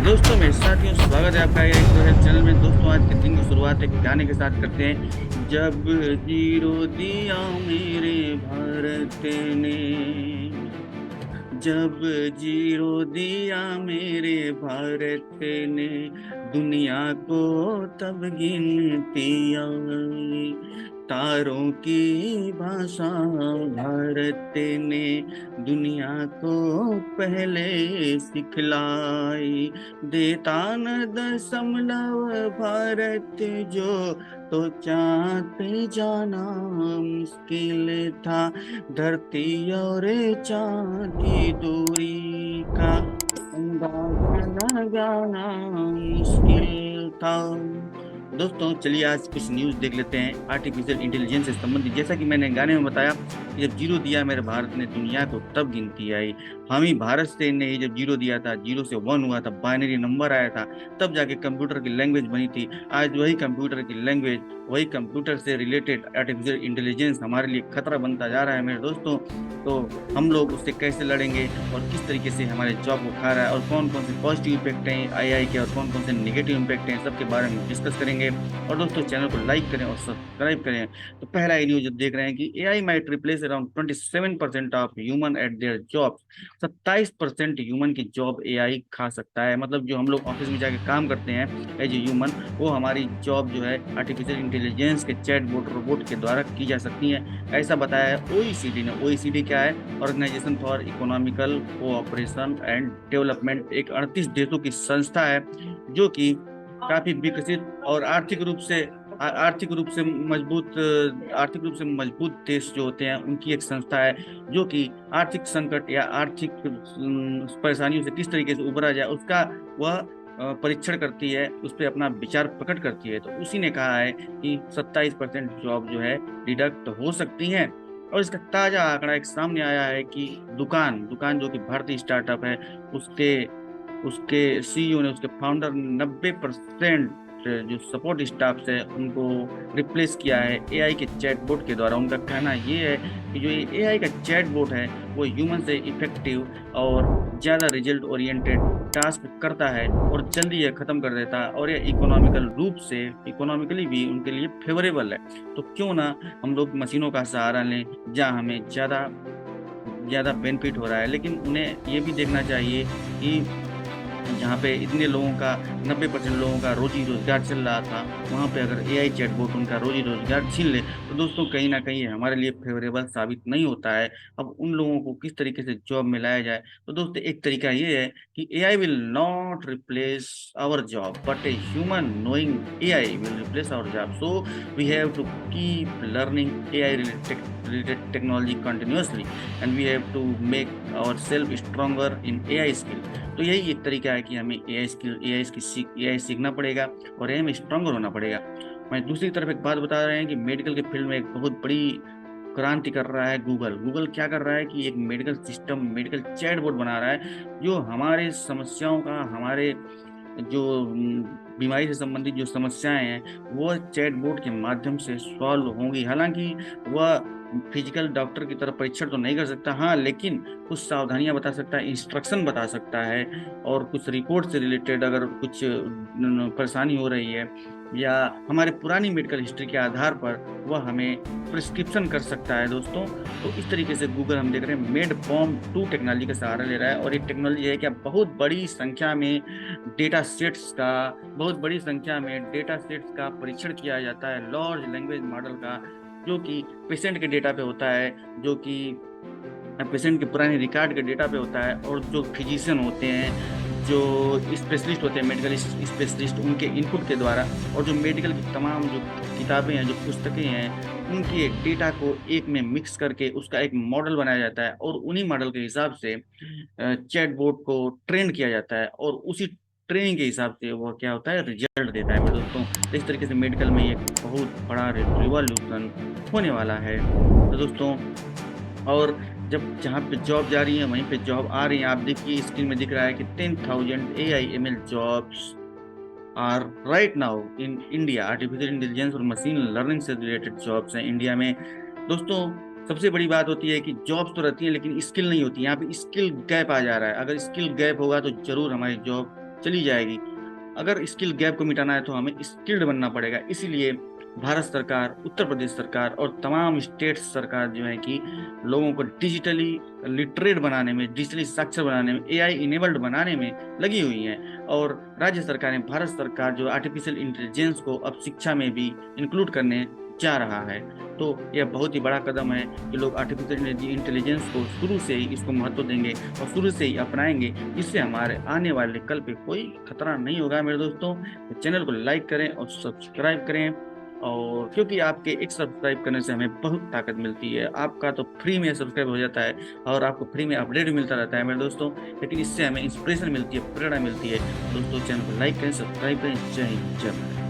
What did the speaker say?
दोस्तों मेरे साथियों, स्वागत है आपका एक हेल्थ चैनल में। दोस्तों आज के दिन की शुरुआत एक गाने के साथ करते हैं। जब जीरो दिया मेरे भारत ने, जब जीरो दिया मेरे भारत ने, दुनिया को तब गिनती आई। तारों की भाषा भारत ने दुनिया को पहले सिखलाई। देता न दशमलव भारत जो, तो चाँद पे जाना मुश्किल था। धरती और चाँद की दूरी का अंदाजा लगाना मुश्किल था। दोस्तों चलिए आज कुछ न्यूज देख लेते हैं आर्टिफिशियल इंटेलिजेंस से संबंधित। जैसा कि मैंने गाने में बताया कि जब जीरो दिया मेरे भारत ने, दुनिया को तब गिनती आई। हम ही भारत से ने ही जब जीरो दिया था, जीरो से वन हुआ था, बाइनरी नंबर आया था, तब जाके कंप्यूटर की लैंग्वेज बनी थी। आज वही कंप्यूटर की लैंग्वेज, वही कंप्यूटर से रिलेटेड आर्टिफिशियल इंटेलिजेंस हमारे लिए खतरा बनता जा रहा है मेरे दोस्तों। तो हम लोग उससे कैसे लड़ेंगे और किस तरीके से हमारे जॉब को खा रहा है, और कौन कौन से पॉजिटिव इम्पैक्ट हैं एआई के और कौन कौन से नेगेटिव इम्पैक्ट हैं, सबके बारे में डिस्कस करेंगे। और दोस्तों चैनल को लाइक करें और सब्सक्राइब करें। तो पहला ही न्यूज देख रहे हैं कि AI might replace around 27% of human at their job. 27% human की जॉब एआई खा सकता है। मतलब जो हम लोग ऑफिस में जाके काम करते हैं एज ए ह्यूमन, वो हमारी जॉब जो है आर्टिफिशियल इंटेलिजेंस के चैटबॉट रोबोट के द्वारा की जा सकती है। ऐसा बताया है ओईसीडी ने। ओईसीडी क्या है? Organisation for economical cooperation and development. एक 38 देशों की संस्था है जो कि काफी विकसित और आर्थिक रूप से मजबूत देश जो होते हैं उनकी एक संस्था है, जो कि आर्थिक संकट या आर्थिक परेशानियों से किस तरीके से उबरा जाए उसका वह परीक्षण करती है, उस पर अपना विचार प्रकट करती है। तो उसी ने कहा है कि 27% जॉब जो है डिडक्ट हो सकती हैं। और इसका ताजा आंकड़ा एक सामने आया है कि दुकान दुकान जो कि भारतीय स्टार्टअप है, उसके उसके सीईओ ने, उसके फाउंडर ने 90% जो सपोर्ट स्टाफ है उनको रिप्लेस किया है एआई के चैटबॉट के द्वारा। उनका कहना ये है कि जो ये एआई का चैटबॉट है वो ह्यूमन से इफेक्टिव और ज़्यादा रिजल्ट ओरिएंटेड टास्क करता है और जल्दी ये खत्म कर देता है, और ये इकोनॉमिकली भी उनके लिए फेवरेबल है। तो क्यों ना हम लोग मशीनों का सहारा लें जहाँ हमें ज़्यादा ज़्यादा बेनिफिट हो रहा है। लेकिन उन्हें ये भी देखना चाहिए कि जहाँ पे इतने लोगों का 90% लोगों का रोजी रोजगार चल रहा था, वहाँ पे अगर एआई चैटबॉट उनका रोजी रोजगार छीन ले तो दोस्तों कहीं ना कहीं हमारे लिए फेवरेबल साबित नहीं होता है। अब उन लोगों को किस तरीके से जॉब में लाया जाए, तो दोस्तों एक तरीका ये है कि AI will not replace our job but a human knowing AI will replace our job. So we have to keep learning AI related technology continuously, and we have to make ourselves stronger in AI skill। तो यही एक तरीका है कि हमें AI सीखना पड़ेगा और एआई में स्ट्रांगर होना पड़ेगा। मैं दूसरी तरफ एक बात बता रहे हैं कि मेडिकल के फील्ड में एक बहुत बड़ी क्रांति कर रहा है गूगल। गूगल क्या कर रहा है कि एक मेडिकल सिस्टम, मेडिकल चैटबॉट बना रहा है जो हमारे समस्याओं का, हमारे जो बीमारी से संबंधित जो समस्याएं हैं वो चैटबॉट के माध्यम से सॉल्व होंगी। हालांकि वह फिजिकल डॉक्टर की तरह परीक्षण तो नहीं कर सकता, हाँ, लेकिन कुछ सावधानियां बता सकता है, इंस्ट्रक्शन बता सकता है, और कुछ रिपोर्ट से रिलेटेड अगर कुछ परेशानी हो रही है या हमारे पुरानी मेडिकल हिस्ट्री के आधार पर वह हमें प्रिस्क्रिप्शन कर सकता है दोस्तों। तो इस तरीके से गूगल हम देख रहे हैं मेडपॉम 2 टेक्नोलॉजी का सहारा ले रहा है। और ये टेक्नोलॉजी है क्या, बहुत बड़ी संख्या में डेटा सेट्स का परीक्षण किया जाता है लार्ज लैंग्वेज मॉडल का, जो कि पेशेंट के डेटा पे होता है, जो कि पेशेंट के पुराने रिकॉर्ड के डेटा पे होता है, और जो फिजिशियन होते हैं, जो स्पेशलिस्ट होते हैं, मेडिकल स्पेशलिस्ट, उनके इनपुट के द्वारा, और जो मेडिकल की तमाम जो किताबें हैं, जो पुस्तकें हैं, उनकी एक डेटा को एक में मिक्स करके उसका एक मॉडल बनाया जाता है, और उन्हीं मॉडल के हिसाब से चैटबॉट को ट्रेन किया जाता है, और उसी ट्रेनिंग के हिसाब से वो क्या होता है, रिजल्ट देता है मेरे दोस्तों। तो इस तरीके से मेडिकल में एक बहुत बड़ा रिवॉल्यूशन होने वाला है तो दोस्तों। और जब जहाँ पे जॉब जा रही है वहीं पे जॉब आ रही है। आप देखिए स्क्रीन में दिख रहा है कि 10,000 AI/ML jobs are right now in India. Artificial intelligence और मशीन लर्निंग से रिलेटेड जॉब्स हैं इंडिया में दोस्तों। सबसे बड़ी बात होती है कि जॉब्स तो रहती है लेकिन स्किल नहीं होती। यहाँ पे स्किल गैप आ जा रहा है। अगर स्किल गैप होगा तो जरूर हमारी जॉब चली जाएगी। अगर स्किल गैप को मिटाना है तो हमें स्किल्ड बनना पड़ेगा। इसीलिए भारत सरकार, उत्तर प्रदेश सरकार और तमाम स्टेट सरकार जो है कि लोगों को डिजिटली लिटरेट बनाने में, डिजिटली साक्षर बनाने में, एआई इनेबल्ड बनाने में लगी हुई है। और राज्य सरकारें, भारत सरकार जो आर्टिफिशियल इंटेलिजेंस को अब शिक्षा में भी इंक्लूड करने जा रहा है। तो यह बहुत ही बड़ा कदम है कि लोग आर्टिफिशियल इंटेलिजेंस को शुरू से ही इसको महत्व देंगे और शुरू से ही अपनाएंगे, जिससे हमारे आने वाले कल पे कोई खतरा नहीं होगा मेरे दोस्तों। तो चैनल को लाइक करें और सब्सक्राइब करें, और क्योंकि आपके एक सब्सक्राइब करने से हमें बहुत ताकत मिलती है। आपका तो फ्री में सब्सक्राइब हो जाता है और आपको फ्री में अपडेट भी मिलता रहता है मेरे दोस्तों, लेकिन इससे हमें इंस्पिरेशन मिलती है, प्रेरणा मिलती है। दोस्तों चैनल को लाइक करें, सब्सक्राइब करें। जय हिंद, जय भारत।